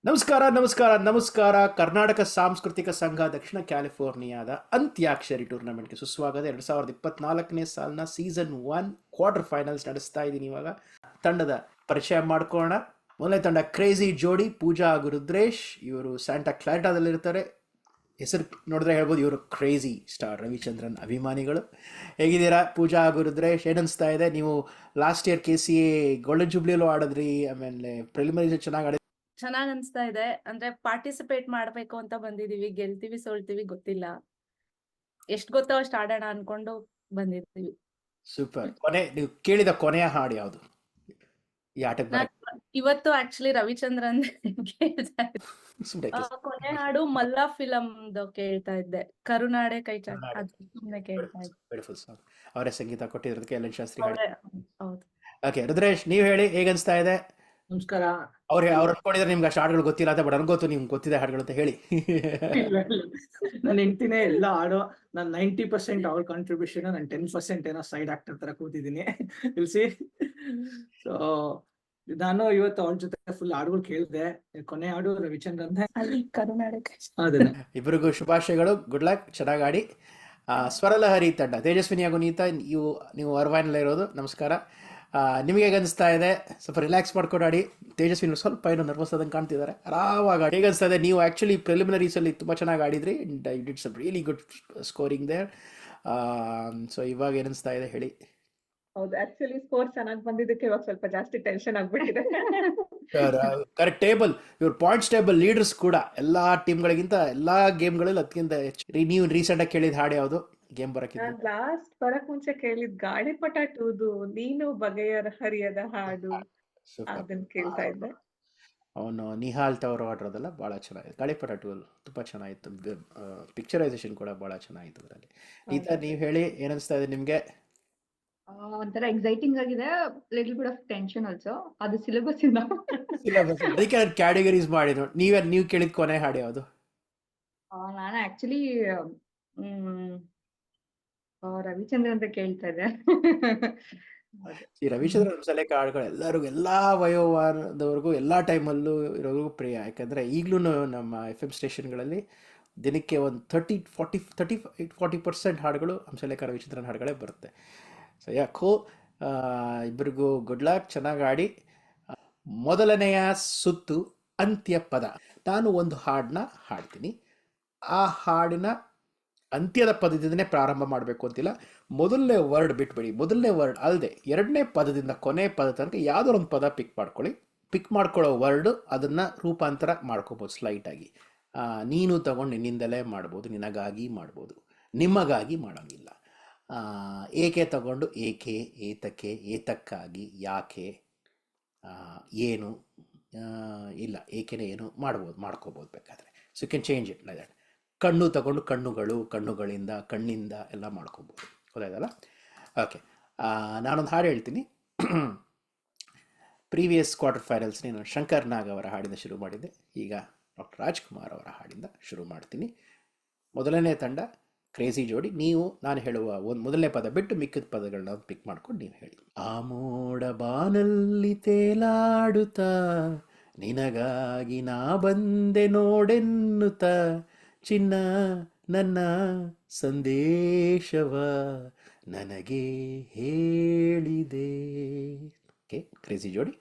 ನಮಸ್ಕಾರ ನಮಸ್ಕಾರ ನಮಸ್ಕಾರ. ಕರ್ನಾಟಕ ಸಾಂಸ್ಕೃತಿಕ ಸಂಘ ದಕ್ಷಿಣ ಕ್ಯಾಲಿಫೋರ್ನಿಯಾದ ಅಂತ್ಯಾಕ್ಷರಿ ಟೂರ್ನಮೆಂಟ್ಗೆ ಸುಸ್ವಾಗತ. 2024ನೇ ಸಾಲಿನ ಸೀಸನ್ 1 ಕ್ವಾರ್ಟರ್ ಫೈನಲ್ಸ್ ನಡೆಸ್ತಾ ಇದ್ದೀನಿ. ಇವಾಗ ತಂಡದ ಪರಿಚಯ ಮಾಡ್ಕೊಳ್ಳೋಣ. ಮೊದಲನೇ ತಂಡ ಕ್ರೇಜಿ ಜೋಡಿ, ಪೂಜಾ ಹಾಗೂ ರುದ್ರೇಶ್. ಇವರು ಸ್ಯಾಂಟಾ ಕ್ಲಾರಿಟಾದಲ್ಲಿರ್ತಾರೆ. ಹೆಸರು ನೋಡಿದ್ರೆ ಹೇಳ್ಬೋದು ಇವರು ಕ್ರೇಜಿ ಸ್ಟಾರ್ ರವಿಚಂದ್ರನ್ ಅಭಿಮಾನಿಗಳು. ಹೇಗಿದ್ದೀರಾ ಪೂಜಾ ಹಾಗೂ ರುದ್ರೇಶ್? ಏನನ್ನಿಸ್ತಾ ಇದೆ? ನೀವು ಲಾಸ್ಟ್ ಇಯರ್ KCA ಗೋಲ್ಡನ್ ಜೂಬ್ಲಿಯಲ್ಲೂ ಆಡಿದ್ರಿ, ಆಮೇಲೆ ಪ್ರಿಲಿಮಿನರಿ ಚೆನ್ನಾಗಿ ಚೆನ್ನಾಗ್ ಅನ್ಸ್ತಾ ಇದೆ. ಅಂದ್ರೆ ಪಾರ್ಟಿಸಿಪೇಟ್ ಮಾಡ್ಬೇಕು ಅಂತ ಬಂದಿದೀವಿ. ಗೆಲ್ತೀವಿ ಸೋಲ್ತೀವಿ ಗೊತ್ತಿಲ್ಲ, ಎಷ್ಟ್ ಗೊತ್ತೋ ಅಷ್ಟ್ ಆಡೋಣ ಅನ್ಕೊಂಡು ಬಂದಿದ್ದೀವಿ. ಸೂಪರ್. ನೀವು ಕೇಳಿದ ಕೊನೆಯ ಹಾಡು ಯಾವುದು ಈ ಆಟಕ್ಕೆ ನಾನ್ ಇವತ್ತು ಆಕ್ಚುಲಿ ರವಿಚಂದ್ರನ್ ಕೇಳ್ತಾ ಇದ್ದೆ. ಕೊನೆ ಹಾಡು ಮಲ್ಲ ಫಿಲಮ್ದು ಕೇಳ್ತಾ ಇದ್ದೆ, ಕರುನಾಡೆ ಕೈ ಚಾಚ್, ಅದು ಸುಮ್ನೆ ಕೇಳ್ತಾ ಇದ್ದೆ. Beautiful song. ಅವರೇ ಸಂಗೀತ ಕೊಟ್ಟಿರೋದಕ್ಕೆ ಎಲ್ ಎನ್ ಶಾಸ್ತ್ರಿ ಹಾಡು. ಹೌದು. ಓಕೆ ರುದ್ರೇಶ್, ನೀವು ಹೇಳಿ, ಹೇಗನ್ಸ್ತಾ ಇದೆ? ನಮಸ್ಕಾರ. ಅವ್ರು ಅನ್ಕೊಂಡಿದ್ರೆ ನಿಮ್ಗೆ ಅಷ್ಟು ಹಾಡುಗಳು ಗೊತ್ತಿಲ್ಲ ಅಂತ, ಬಟ್ ಅನ್ಕೋತು ನಿಮ್ಗೆ ಗೊತ್ತಿದೆ ಹಾಡುಗಳು ಅಂತ ಹೇಳಿ. ನನ್ನ ಹೆಂಡತಿನೇ ಎಲ್ಲ ಹಾಡು. ನಾನು 90% ಅವ್ರ ಕಾಂಟ್ರಿಬ್ಯೂಷನ್, ನಾನು 10% ಏನೋ ಸೈಡ್ ಆಕ್ಟರ್ ತರ ಕೂತಿದ್ದೀನಿ. ತಿಳಿಸಿ. ಸೊ ನಾನು ಇವತ್ತು ಅವ್ರ ಜೊತೆ ಫುಲ್ ಹಾಡುಗಳು ಕೇಳಿದೆ. ಕೊನೆ ಹಾಡು ರವಿಚಂದ್ರನ್ ಕರುನಾಡೆ ಕೈ. ಅದನ್ನ ಇಬ್ಬರಿಗೂ ಶುಭಾಶಯಗಳು. ಗುಡ್ ಲಕ್, ಚೆನ್ನಾಗಿ ಆಡಿ. ಸ್ವರಲಹರಿ ತಂಡ ತೇಜಸ್ವಿನಿ ಹಾಗೂ ನೀತಾ, ನೀವು ಅರ್ವೈನಲ್ಲೇ ಇರೋದು. ನಮಸ್ಕಾರ. ನಿಮಗೆ ಹೇಗನ್ನಿಸ್ತಾ ಇದೆ? ಸ್ವಲ್ಪ ರಿಲ್ಯಾಕ್ಸ್ ಮಾಡ್ಕೊಂಡು ಆಡಿ. ತೇಜಸ್ವಿನಿ ಸ್ವಲ್ಪ ಏನೋ ನರ್ವಸ್ ಆದಂಗೆ ಕಾಣ್ತಿದ್ದಾರೆ. ಆರಾಮಾಗಿ ಆಡಿ. ಹೇಗನ್ನಿಸ್ತಾ ಇದೆ? ನೀವು ಆ್ಯಕ್ಚುಲಿ ಪ್ರಿಲಿಮಿನರೀಸಲ್ಲಿ ತುಂಬ ಚೆನ್ನಾಗಿ ಆಡಿದ್ರಿ. And you did some really good scoring there. So ಇವಾಗ ಏನನ್ನಿಸ್ತಾ ಇದೆ ಹೇಳಿ? ಹೌದು, ಆಕ್ಚುಲಿ ಸ್ಕೋರ್ ಚೆನ್ನಾಗಿ ಬಂದಿದ್ದಕ್ಕೆ ಇವಾಗ ಸ್ವಲ್ಪ ಜಾಸ್ತಿ ಟೆನ್ಷನ್ ಆಗ್ಬಿಟ್ಟಿದೆ. ಕರೆಕ್ಟ್. ಇವ್ರ ಪಾಯಿಂಟ್ಸ್ ಟೇಬಲ್ ಲೀಡರ್ಸ್ ಕೂಡ ಎಲ್ಲಾ ಟೀಮ್ಗಳಿಗಿಂತ ಎಲ್ಲಾ ಗೇಮ್ಗಳಲ್ಲಿ ಅದಕ್ಕಿಂತ ಹೆಚ್ಚು. ನೀವು ರೀಸೆಂಟ್ ಆಗಿ ಕೇಳಿದ ಹಾಡು ಯಾವುದು ಗೇಮ್ ಬರಕ್ಕಿಂತ? ನಾನ್ ಲಾಸ್ಟ್ ಬರಕ್ ಮುಂಚೆ ಕೇಳಿದ್ ಗಾಳಿಪಟ 2ದು ನೀನು ಬಗೆಯ ಹರಿಯದ ಹಾಡು, ಅದನ್ನ ಕೇಳ್ತಾ ಇದ್ದೆ. ಅವನು ನಿಹಾಲ್ ತವರು ಆಡಿರೋದಲ್ಲ, ಭಾಳ ಚೆನ್ನಾಗಿದೆ. ಗಾಳಿಪಟ 2 ತುಂಬ ಚೆನ್ನಾಗಿತ್ತು. ಪಿಕ್ಚರೈಸೇಷನ್ ಕೂಡ ಭಾಳ ಚೆನ್ನಾಗಿತ್ತು ಅದರಲ್ಲಿ. ಈತ ನೀವು ಹೇಳಿ, ಏನನ್ನಿಸ್ತಾ ಇದೆ ನಿಮಗೆ? ಒಂಥರ ಎಕ್ಸೈಟಿಂಗ್ ಆಗಿದೆ, little bit of tension also. ಅದು ಸಿಲೆಬಸ್ ಇಂದ ಅದಕ್ಕೆ ಕ್ಯಾಟಗರೀಸ್ ಮಾಡಿ ನೋಡಿ. ನೀವು ಕೇಳಿದ ಕೊನೆ ಹಾಡು ಯಾವುದು? ನಾನು ಆಕ್ಚುಲಿ ರವಿಚಂದ್ರನ್ ಅಂತ ಕೇಳ್ತಾ ಇದ್ದೆ. ಈ ರವಿಚಂದ್ರನ್ ಸೆಲೆಕ್ಟ್ ಹಾಡುಗಳು ಎಲ್ಲರಿಗೂ, ಎಲ್ಲ ವಯೋಮಾನದವರೆಗೂ, ಎಲ್ಲ ಟೈಮಲ್ಲೂ ಇರೋರಿಗೂ ಪ್ರಿಯ. ಯಾಕಂದರೆ ಈಗಲೂ ನಮ್ಮ FM ಸ್ಟೇಷನ್ಗಳಲ್ಲಿ ದಿನಕ್ಕೆ ಒಂದು 35-40% ಹಾಡುಗಳು ಹಂಸಲೇಖ ರವಿಚಂದ್ರನ್ ಹಾಡುಗಳೇ ಬರುತ್ತೆ. ಸೊ ಯಾಕೋ ಇಬ್ಬರಿಗೂ ಗುಡ್ ಲಕ್, ಚೆನ್ನಾಗಿ ಆಡಿ. ಮೊದಲನೆಯ ಸುತ್ತು ಅಂತ್ಯ ಪದ. ನಾನು ಒಂದು ಹಾಡನ್ನ ಹಾಡ್ತೀನಿ. ಆ ಹಾಡಿನ ಅಂತ್ಯದ ಪದದಿಂದನೇ ಪ್ರಾರಂಭ ಮಾಡಬೇಕು ಅಂತಿಲ್ಲ. ಮೊದಲನೇ ವರ್ಡ್ ಬಿಟ್ಬಿಡಿ. ಮೊದಲನೇ ವರ್ಡ್ ಅಲ್ಲದೆ ಎರಡನೇ ಪದದಿಂದ ಕೊನೆ ಪದ ತನಕ ಯಾವುದೋ ಒಂದು ಪದ ಪಿಕ್ ಮಾಡ್ಕೊಳ್ಳಿ. ಪಿಕ್ ಮಾಡ್ಕೊಳ್ಳೋ ವರ್ಡು ಅದನ್ನು ರೂಪಾಂತರ ಮಾಡ್ಕೋಬೋದು ಸ್ಲೈಟಾಗಿ. ನೀನು ತಗೊಂಡು ನಿನ್ನಿಂದಲೇ ಮಾಡ್ಬೋದು, ನಿನಗಾಗಿ ಮಾಡ್ಬೋದು, ನಿಮಗಾಗಿ ಮಾಡೋಂಗಿಲ್ಲ. ಏಕೆ ತಗೊಂಡು ಏಕೆ, ಏತಕ್ಕೆ, ಏತಕ್ಕಾಗಿ, ಯಾಕೆ, ಏನು, ಇಲ್ಲ ಏಕೆನೇ ಏನು ಮಾಡ್ಕೋಬೋದು ಬೇಕಾದರೆ. So you can change it like that. ಕಣ್ಣು ತಗೊಂಡು ಕಣ್ಣುಗಳು, ಕಣ್ಣುಗಳಿಂದ, ಕಣ್ಣಿಂದ ಎಲ್ಲ ಮಾಡ್ಕೋಬೋದು. ಗೊತ್ತಾಯ್ತಲ್ಲ? ಓಕೆ. ನಾನೊಂದು ಹಾಡು ಹೇಳ್ತೀನಿ. ಪ್ರೀವಿಯಸ್ ಕ್ವಾರ್ಟರ್ ಫೈನಲ್ಸ್ನೇ ನಾನು ಶಂಕರ್ ನಾಗ್ ಅವರ ಹಾಡಿಂದ ಶುರು ಮಾಡಿದ್ದೆ. ಈಗ ಡಾಕ್ಟರ್ ರಾಜ್ಕುಮಾರ್ ಅವರ ಹಾಡಿಂದ ಶುರು ಮಾಡ್ತೀನಿ. ಮೊದಲನೇ ತಂಡ ಕ್ರೇಜಿ ಜೋಡಿ. ನಾನು ಹೇಳುವ ಮೊದಲನೇ ಪದ ಬಿಟ್ಟು ಮಿಕ್ಕಿದ ಪದಗಳನ್ನ ಪಿಕ್ ಮಾಡ್ಕೊಂಡು ನೀವು ಹೇಳಿ. ಆ ಮೋಡ ಬಾನಲ್ಲಿ ತೇಲಾಡುತ್ತಾ ನಿನಗಾಗಿ ನಾ ಬಂದೆ ನೋಡೆನ್ನುತ್ತ, ಚಿನ್ನ ನನ್ನ ಸಂದೇಶವ ನನಗೆ ಹೇಳಿದೆ. ಓಕೆ, ಕ್ರೇಜಿ ಜೋಡಿ.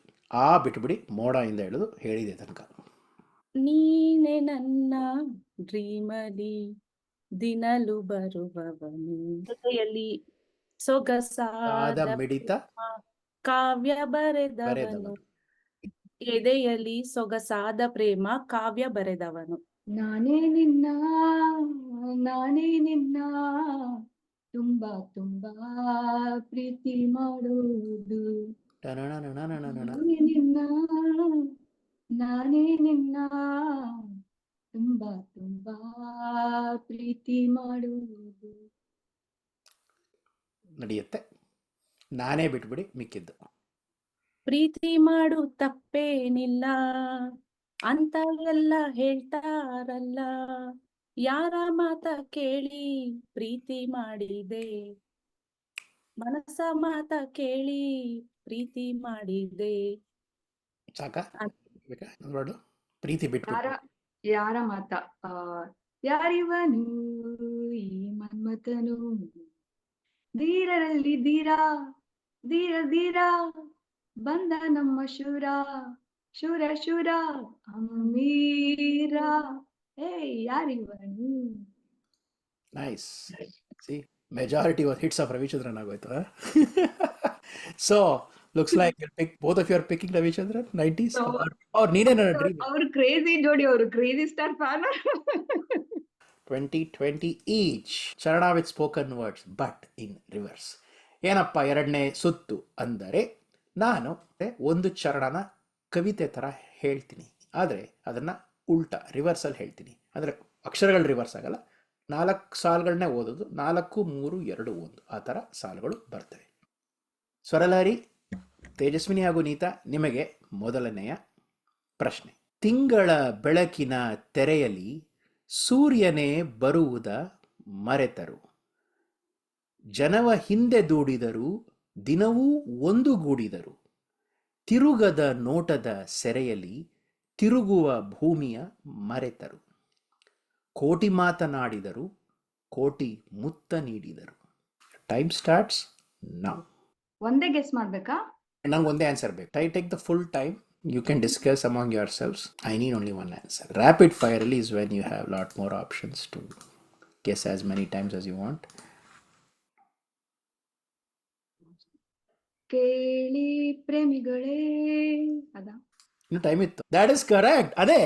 ಬಿಟ್ಬಿಡಿ, ಮೋಡ ಇಂದ ಹೇಳೋದು ಹೇಳಿದೆ ತನಕ. ನೀನೆ ನನ್ನ ಡ್ರೀಮಲಿ ದಿನಲು ಬರುವವನು, ಜೊತೆಯಲ್ಲಿ ಸೊಗಸಾದ ಮಿಡಿತ ಕಾವ್ಯ ಬರೆದವನು, ಎದೆಯಲ್ಲಿ ಸೊಗಸಾದ ಪ್ರೇಮ ಕಾವ್ಯ ಬರೆದವನು. ನಾನೇ ನಿನ್ನ ತುಂಬಾ ತುಂಬಾ ಪ್ರೀತಿ ಮಾಡುವುದು, ನಾನೇ ನಿನ್ನ ತುಂಬಾ ತುಂಬಾ ಪ್ರೀತಿ ಮಾಡುವುದು. ನಡೆಯುತ್ತೆ. ನಾನೇ ಬಿಟ್ಬಿಡಿ ಮಿಕ್ಕಿದ್ದು. ಪ್ರೀತಿ ಮಾಡು ತಪ್ಪೇನಿಲ್ಲ ಅಂತ ಎಲ್ಲ ಹೇಳ್ತಾರಲ್ಲ, ಯಾರ ಮಾತ ಕೇಳಿ ಪ್ರೀತಿ ಮಾಡಿದೆ, ಮನಸ್ಸ ಮಾತ ಕೇಳಿ ಪ್ರೀತಿ ಮಾಡಿದೆ. ಸಾಕಾ? ಪ್ರೀತಿ ಯಾರ ಬಿಟ್ಬಿಟ್ಟು. ಯಾರ ಮಾತ ಆ ಯಾರಿವನು ಈ ಮನ್ಮಥನು ಧೀರರಲ್ಲಿ ಧೀರ ಧೀರ ಧೀರ ಬಂದ ನಮ್ಮ ಶೂರ ಶೂರ ಶೂರ ಅಮೀರ ಏ ಯಾರಿವನು. Nice. See majority hits of Ravichandran ಆಗೋಯ್ತು. So looks like both of you are picking Ravichandran 90s ಅವ್ರು ನೀನೇ ಡ್ರೀಮ್. ಅವ್ರು ಕ್ರೇಜಿ ಜೋಡಿ, ಅವರು ಕ್ರೇಜಿ ಸ್ಟಾರ್ ಫ್ಯಾನ್. 2020 ಈಚ್ ಚರಣ with spoken words but in reverse. ಏನಪ್ಪ ಎರಡನೇ ಸುತ್ತು ಅಂದರೆ, ನಾನು ಒಂದು ಚರಣನ ಕವಿತೆ ಥರ ಹೇಳ್ತೀನಿ, ಆದರೆ ಅದನ್ನು ಉಲ್ಟಾ ರಿವರ್ಸಲ್ಲಿ ಹೇಳ್ತೀನಿ. ಅಂದರೆ ಅಕ್ಷರಗಳು ರಿವರ್ಸ್ ಆಗಲ್ಲ, 4 ಸಾಲುಗಳನ್ನೇ ಓದೋದು, 4 3 2 1 ಆ ಥರ ಸಾಲುಗಳು ಬರ್ತವೆ. ಸ್ವರಲಹರಿ, ತೇಜಸ್ವಿನಿ ಹಾಗೂ ನೀತಾ, ನಿಮಗೆ ಮೊದಲನೆಯ ಪ್ರಶ್ನೆ. ತಿಂಗಳ ಬೆಳಕಿನ ತೆರೆಯಲ್ಲಿ ಸೂರ್ಯನೇ ಬರುವುದ ಮರೆತರು, ಜನವ ಹಿಂದೆ ದೂಡಿದರು, ದಿನವೂ ಒಂದುಗೂಡಿದರು, ತಿರುಗದ ನೋಟದ ಸೆರೆಯಲ್ಲಿ ತಿರುಗುವ ಭೂಮಿಯ ಮರೆತರು, ಕೋಟಿ ಮಾತನಾಡಿದರು, ಕೋಟಿ ಮುತ್ತ ನೀಡಿದರು. Time starts now. ಒಂದೇ ಗೆಸ್ ಮಾಡ್ಬೇಕಾ? ನಂಗೆ ಒಂದೇ ಆನ್ಸರ್ ಬೇಕು. Take the full time. You can discuss among yourselves. I need only one answer. Rapid fire is when you have a lot more options to guess as many times as you want. ಕೇಳಿ ಪ್ರೇಮಿಗಳೇ ಅದ ಇನ್ನು time ಇತ್ತು. That is correct. ಅದೇ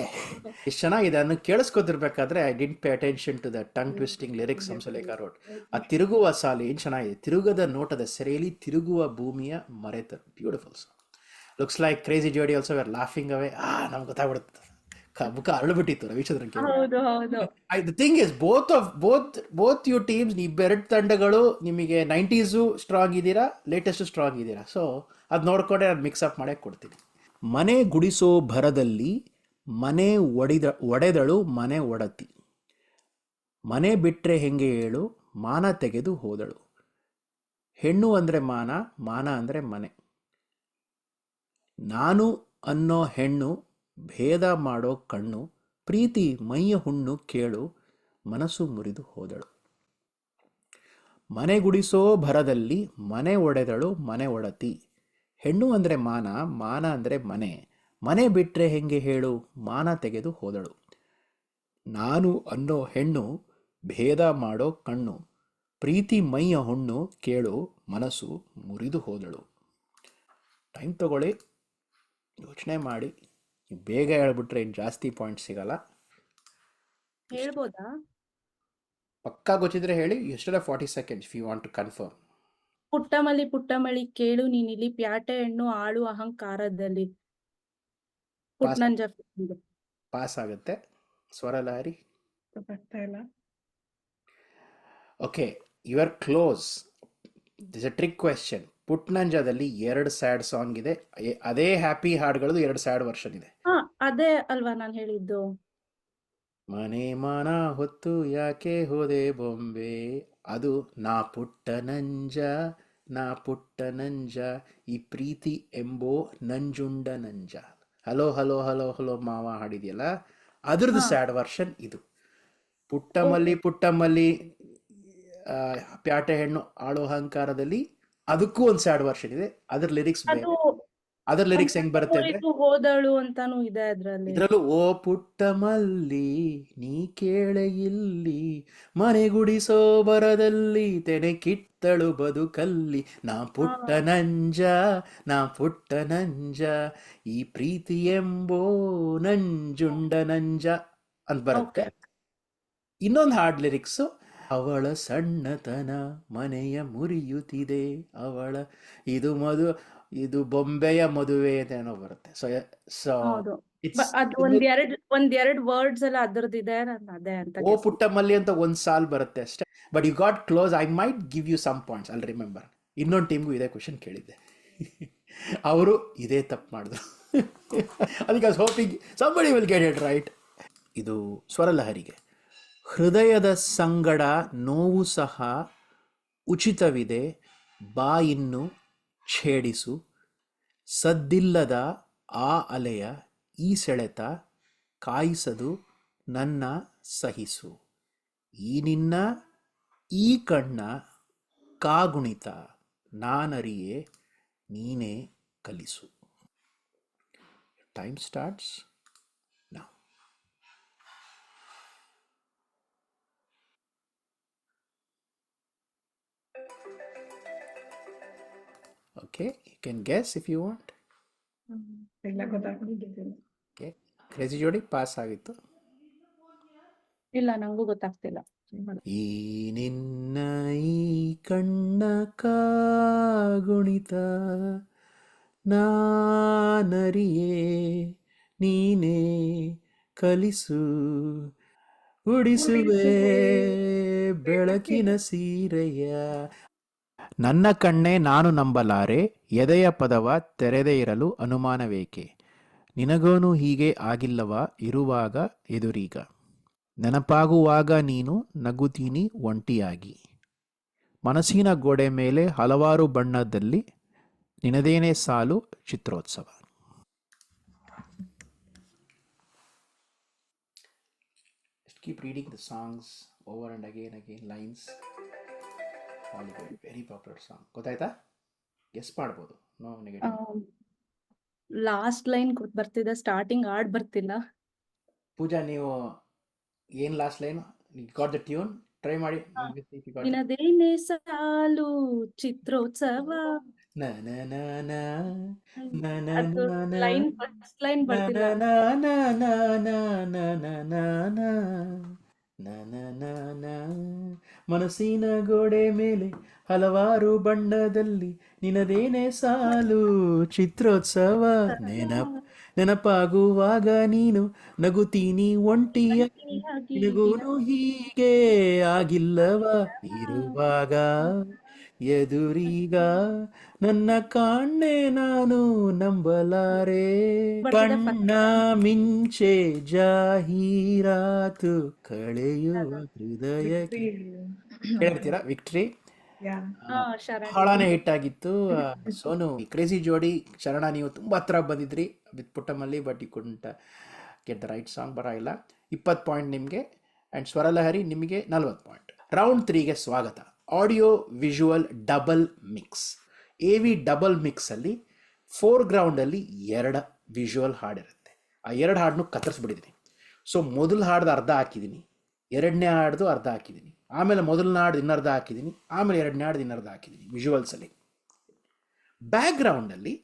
ಎಷ್ಟು ಚೆನ್ನಾಗಿದೆ. ಅದನ್ನು ಕೇಳಿಸ್ಕೊತಿರ್ಬೇಕಾದ್ರೆ I didn't pay attention to the tongue twisting lyrics Hamsalekha wrote. ಆ ತಿರುಗುವ ಸಾಲು ಏನು ಚೆನ್ನಾಗಿದೆ. ತಿರುಗದ ನೋಟದ ಸೆರೆಯಲ್ಲಿ ತಿರುಗುವ ಭೂಮಿಯ ಮರೆತರು. Beautiful song. Looks like crazy Jodi also were laughing away. ನಮ್ಗೆ ಗೊತ್ತಾಗ್ಬಿಡುತ್ತೆ, ಮುಖ ಅರಳುಬಿಟ್ಟಿತ್ತು ರವಿಚಂದ್ರನ್. ಹೌದು ಹೌದು. The thing is both you teams, ಇಬ್ಬೆರಡು ತಂಡಗಳು ನಿಮಗೆ 90s ಸ್ಟ್ರಾಂಗ್ ಇದ್ದೀರಾ, ಲೇಟೆಸ್ಟ್ ಸ್ಟ್ರಾಂಗ್ ಇದ್ದೀರಾ. ಸೊ ಅದು ನೋಡ್ಕೊಂಡೆ ನಾನು ಮಿಕ್ಸಪ್ ಮಾಡೇ ಕೊಡ್ತೀನಿ. ಮನೆ ಗುಡಿಸೋ ಭರದಲ್ಲಿ ಮನೆ ಒಡೆದಳು ಮನೆ ಒಡತಿ, ಮನೆ ಬಿಟ್ಟರೆ ಹೆಂಗೆ ಹೇಳು ಮಾನ ತೆಗೆದು ಹೋದಳು, ಹೆಣ್ಣು ಅಂದರೆ ಮಾನ, ಮಾನ ಅಂದರೆ ಮನೆ, ನಾನು ಅನ್ನೋ ಹೆಣ್ಣು ಭೇದ ಮಾಡೋ ಕಣ್ಣು, ಪ್ರೀತಿ ಮೈಯ ಹುಣ್ಣು ಕೇಳು ಮನಸ್ಸು ಮುರಿದು ಹೋದಳು. ಮನೆ ಗುಡಿಸೋ ಭರದಲ್ಲಿ ಮನೆ ಒಡೆದಳು ಮನೆ ಒಡತಿ, ಹೆಣ್ಣು ಅಂದರೆ ಮಾನ, ಮಾನ ಅಂದರೆ ಮನೆ, ಮನೆ ಬಿಟ್ಟರೆ ಹೆಂಗೆ ಹೇಳು ಮಾನ ತೆಗೆದು ಹೋದಳು, ನಾನು ಅನ್ನೋ ಹೆಣ್ಣು ಭೇದ ಮಾಡೋ ಕಣ್ಣು, ಪ್ರೀತಿ ಮೈಯ ಹುಣ್ಣು ಕೇಳು ಮನಸ್ಸು ಮುರಿದು ಹೋದಳು. ಟೈಮ್ ತಗೊಳ್ಳಿ, ಯೋಚನೆ ಮಾಡಿ. ಬೇಗ ಹೇಳ್ಬಿಟ್ರೆ ಇನ್ನು ಜಾಸ್ತಿ ಪಾಯಿಂಟ್ ಸಿಗಲ್ಲ. ಹೇಳ್ಬೋದಾ? ಪಕ್ಕಾ ಗೊತ್ತಿದ್ರೆ ಹೇಳಿ. ಎಷ್ಟೆಲ್ಲ 40 seconds if you want to confirm. ಪುಟ್ಟಮಲಿ ಪುಟ್ಟಮಳಿ ಕೇಳು ನೀನಿಲ್ಲಿ ಪ್ಯಾಟೆ ಹೆಣ್ಣು ಆಳು ಅಹಂಕಾರದಲ್ಲಿ. ಪುಟ್ನಂಜ ಪಾಸ್ ಆಗುತ್ತೆ. ಸ್ವರಲಹರಿ ಬರ್ತಾ ಇಲ್ಲ. Okay, you are close. This a trick question. ಪುಟ್ನಂಜದಲ್ಲಿ 2 ಸ್ಯಾಡ್ ಸಾಂಗ್ ಇದೆ. ಅದೇ ಹ್ಯಾಪಿ ಹಾಡುಗಳದ್ದು 2 ಸ್ಯಾಡ್ ವರ್ಷನ್ ಇದೆ. ಅದೇ ಅಲ್ವಾ ನಾನು ಹೇಳಿದ್ದು. ಮನೆ ಮಾನ ಹೊತ್ತು ಯಾಕೆ ಹೋದೆ ಬೊಂಬೆ, ಅದು ನಾ ಪುಟ್ಟ ನಂಜ ನಾ ಪುಟ್ಟ ನಂಜ, ಈ ಪ್ರೀತಿ ಎಂಬೋ ನಂಜುಂಡ ನಂಜ, ಹಲೋ ಹಲೋ ಹಲೋ ಹಲೋ ಮಾವ ಹಾಡಿದೆಯಲ್ಲ, ಅದ್ರದ್ದು ಸ್ಯಾಡ್ ವರ್ಷನ್ ಇದು. ಪುಟ್ಟಮಲ್ಲಿ ಪುಟ್ಟಮಲ್ಲಿ ಪ್ಯಾಟೆ ಹೆಣ್ಣು ಆಳೋ ಅಹಂಕಾರದಲ್ಲಿ ಅದಕ್ಕೂ ಒಂದು ಸ್ಯಾಡ್ ವರ್ಷನ್ ಇದೆ. ಅದ್ರ ಲಿರಿಕ್ಸ್ ಬೇರೆ. ಅದರ ಲಿರಿಕ್ಸ್ ಹೆಂಗ್ ಬರುತ್ತೆ ಅಂದ್ರೆ, ಹೋದಳು ಅಂತಾನು ಇದೆ ಅದ್ರಲ್ಲಿ. ಇದ್ರಲ್ಲೂ ಓ ಪುಟ್ಟಮಲ್ಲಿ ನೀ ಕೇಳೆ ಇಲ್ಲಿ, ಮನೆಗುಡಿಸೋ ಬರದಲ್ಲಿ ತೆನೆ ಕಿತ್ತಳು ಬದುಕಲ್ಲಿ, ನಾ ಪುಟ್ಟ ನಂಜ ನಾ ಪುಟ್ಟ ನಂಜ, ಈ ಪ್ರೀತಿ ಎಂಬೋ ನಂಜುಂಡ ನಂಜ ಅಂತ ಬರುತ್ತೆ. ಇನ್ನೊಂದು ಹಾಡ್ ಲಿರಿಕ್ಸು, ಅವಳ ಸಣ್ಣತನ ಮನೆಯ ಮುರಿಯುತ್ತಿದೆ ಅವಳ, ಇದು ಬೊಂಬೆಯ ಮದುವೆ ಏನೋ ಬರುತ್ತೆ. ಸೊ ಅದು ಒಂದೆರಡು ವರ್ಡ್ಸ್ ಎಲ್ಲ ಅದ್ರದ್ದು ಇದೆ. ಅದೇ ಅಂತ ಓ ಪುಟ್ಟಮಲ್ಲಿ ಅಂತ ಒಂದು ಸಾಲ್ ಬರುತ್ತೆ ಅಷ್ಟೇ. But you got close. I might give you some points, I remember. ಇನ್ನೊಂದು ಟೀಮ್ಗೂ ಇದೇ ಕ್ವಶನ್ ಕೇಳಿದ್ದೆ, ಅವರು ಇದೇ ತಪ್ಪು ಮಾಡಿದ್ರು. ಅದಕ್ಕೆ I was hoping somebody will get it right. ಇದು ಸ್ವರಲಹರಿಗೆ. ಹೃದಯದ ಸಂಗಡ ನೋವು ಸಹ ಉಚಿತವಿದೆ, ಬಾ ಇನ್ನು ಛೇಡಿಸು, ಸದ್ದಿಲ್ಲದ ಆ ಅಲೆಯ ಈ ಸೆಳೆತ, ಕಾಯಿಸದು ನನ್ನ ಸಹಿಸು. ಈ ನಿನ್ನ ಈ ಕಣ್ಣ ಕಾಗುಣಿತ ನಾನರಿಯೇ ನೀನೇ ಕಲಿಸು. Time starts now. Okay, you can guess if you want. ಇಲ್ಲ ಗೊತ್ತಾಗ್ತಿಲ್ಲ. Okay, ಕ್ರೇಜಿ ಜೋಡಿ ಪಾಸ್ ಆಗಿತ್ತು. ಇಲ್ಲ ನಂಗೂ ಗೊತ್ತಾಗ್ತಿಲ್ಲ. ಈ ನಿನ್ನ ಈ ಕಣ್ಣ ಕಾಗುಣಿತ ನಾನರಿಯೇ ನೀನೇ ಕಲಿಸು. ಉಡಿಸುವೆ ಬೆಳಕಿನ ಸೀರೆಯ. ನನ್ನ ಕಣ್ಣೆ ನಾನು ನಂಬಲಾರೆ, ಎದೆಯ ಪದವ ತೆರೆದೇ ಇರಲು ಅನುಮಾನವೇಕೆ. ನಿನಗೋನು ಹೀಗೆ ಆಗಿಲ್ಲವಾ ಇರುವಾಗ ಎದುರೀಗ. ನೆನಪಾಗುವಾಗ ನೀನು ನಗುತ್ತೀನಿ ಒಂಟಿಯಾಗಿ. ಮನಸ್ಸಿನ ಗೋಡೆ ಮೇಲೆ ಹಲವಾರು ಬಣ್ಣದಲ್ಲಿ ನಿನದೇನೇ ಸಾಲು ಚಿತ್ರೋತ್ಸವ. Keep reading the songs over and again lines. Hollywood, very popular song. ಗೊತ್ತಾಯ್ತಾ? ಗೆಸ್ ಮಾಡ್ಬೋದು. No negative. ಲಾಸ್ಟ್ ಲೈನ್ ಬರ್ತಿದೆ, ಸ್ಟಾರ್ಟಿಂಗ್ ಹಾಡ್ ಬರ್ತಿಲ್ಲ. ಪೂಜಾ, ನೀವು ಏನ್ last line got the tune try ಮಾಡಿ. ನಿನದೇನೆ ಸಾಲು ಚಿತ್ರೋತ್ಸವ. ಅದು ಲೈನ್ ಫಸ್ಟ್ ಲೈನ್ ಬರ್ತಿಲ್ಲ. ಮನಸ್ಸಿನ ಗೋಡೆ ಮೇಲೆ ಹಲವಾರು ಬಣ್ಣದಲ್ಲಿ ನಿನದೇನೆ ಸಾಲು ಚಿತ್ರೋತ್ಸವ. ನೆನಪಾಗುವಾಗ ನೀನು ನಗುತ್ತೀನಿ ಒಂಟಿಯಾಗಿ. ನಿನಗೂನು ಹೀಗೆ ಆಗಿಲ್ಲವ ಇರುವಾಗ ಎದುರೀಗ. ನನ್ನ ಕಾಣೆ ನಾನು ನಂಬಲಾರೆ, ಕಣ್ಣ ಮಿಂಚೆ ಜಾಹೀರಾತು ಕಳೆಯುವ ಹೃದಯಕ್ಕೆ. ಹೇಳ್ತೀರಾ ವಿಕ್ಟ್ರಿ? ಹಾಳಾನೆ ಹಿಟ್ ಆಗಿತ್ತು. ಸೋನು, ಕ್ರೇಜಿ ಜೋಡಿ ಚರಣ ನೀವು ತುಂಬಾ ಹತ್ರ ಬಂದಿದ್ರಿ ವಿತ್ ಪುಟ್ಟಮಲ್ಲಿ, but you couldn't get the right song. ಬರ ಇಲ್ಲ. 20 ಪಾಯಿಂಟ್ ನಿಮಗೆ ಆ್ಯಂಡ್ ಸ್ವರಲಹರಿ ನಿಮಗೆ 40 ಪಾಯಿಂಟ್. ರೌಂಡ್ 3ಗೆ ಸ್ವಾಗತ. Audio visual double mix. AV double ಮಿಕ್ಸಲ್ಲಿ ಫೋರ್ಗ್ರೌಂಡಲ್ಲಿ 2 ವಿಜುವಲ್ ಹಾಡಿರುತ್ತೆ. ಆ 2 ಹಾಡನ್ನು ಕತ್ತರಿಸ್ಬಿಟ್ಟಿದ್ದೀನಿ. ಸೊ ಮೊದಲ ಹಾಡ್ದು ಅರ್ಧ ಹಾಕಿದ್ದೀನಿ, ಎರಡನೇ ಹಾಡ್ದು ಅರ್ಧ ಹಾಕಿದ್ದೀನಿ, ಆಮೇಲೆ ಮೊದಲನೇ ಹಾಡ್ದು ಇನ್ನರ್ಧ ಹಾಕಿದ್ದೀನಿ, ಆಮೇಲೆ ಎರಡನೇ ಹಾಡ್ದು ಇನ್ನರ್ಧ ಹಾಕಿದ್ದೀನಿ ವಿಜುವಲ್ಸಲ್ಲಿ. ಬ್ಯಾಕ್ಗ್ರೌಂಡಲ್ಲಿ